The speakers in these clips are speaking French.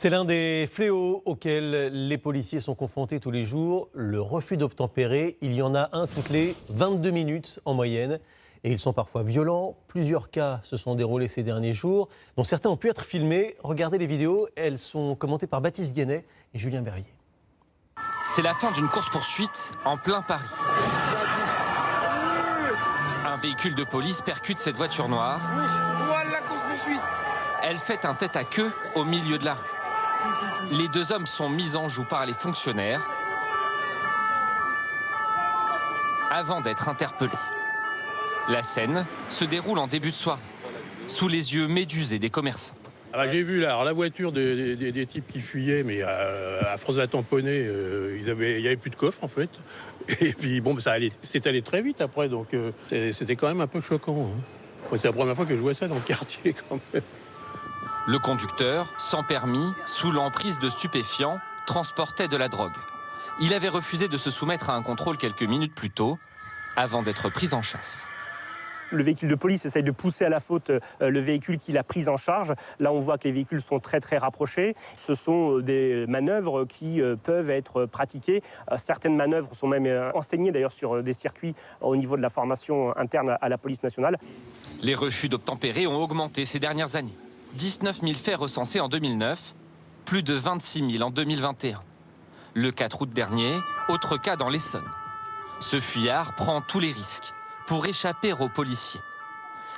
C'est l'un des fléaux auxquels les policiers sont confrontés tous les jours, le refus d'obtempérer. Il y en a un toutes les 22 minutes en moyenne. Et ils sont parfois violents. Plusieurs cas se sont déroulés ces derniers jours, dont certains ont pu être filmés. Regardez les vidéos, elles sont commentées par Baptiste Guénet et Julien Berrier. C'est la fin d'une course-poursuite en plein Paris. Un véhicule de police percute cette voiture noire. Voilà, course-poursuite. Elle fait un tête-à-queue au milieu de la rue. Les deux hommes sont mis en joue par les fonctionnaires avant d'être interpellés. La scène se déroule en début de soirée, sous les yeux médusés des commerçants. J'ai vu là, la voiture des types qui fuyaient, mais à force de la tamponner, il n'y avait plus de coffre en fait. Et puis bon, c'est allé très vite après, donc c'était quand même un peu choquant. Moi, c'est la première fois que je vois ça dans le quartier quand même. Le conducteur, sans permis, sous l'emprise de stupéfiants, transportait de la drogue. Il avait refusé de se soumettre à un contrôle quelques minutes plus tôt, avant d'être pris en chasse. Le véhicule de police essaye de pousser à la faute le véhicule qu'il a pris en charge. Là, on voit que les véhicules sont très rapprochés. Ce sont des manœuvres qui peuvent être pratiquées. Certaines manœuvres sont même enseignées d'ailleurs sur des circuits au niveau de la formation interne à la police nationale. Les refus d'obtempérer ont augmenté ces dernières années. 19 000 faits recensés en 2009, plus de 26 000 en 2021. Le 4 août dernier, autre cas dans l'Essonne. Ce fuyard prend tous les risques pour échapper aux policiers.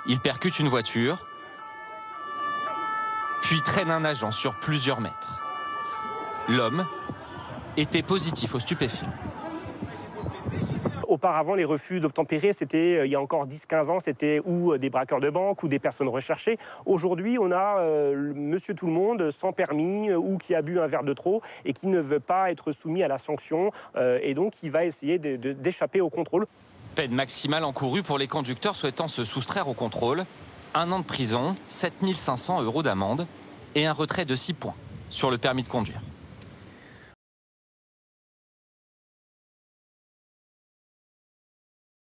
Il percute une voiture, puis traîne un agent sur plusieurs mètres. L'homme était positif aux stupéfiants. Auparavant, les refus d'obtempérer, c'était, il y a encore 10-15 ans, c'était ou des braqueurs de banque ou des personnes recherchées. Aujourd'hui, on a monsieur tout le monde sans permis ou qui a bu un verre de trop et qui ne veut pas être soumis à la sanction et donc qui va essayer d'échapper au contrôle. Peine maximale encourue pour les conducteurs souhaitant se soustraire au contrôle. 1 an de prison, 7 500 € d'amende et un retrait de 6 points sur le permis de conduire.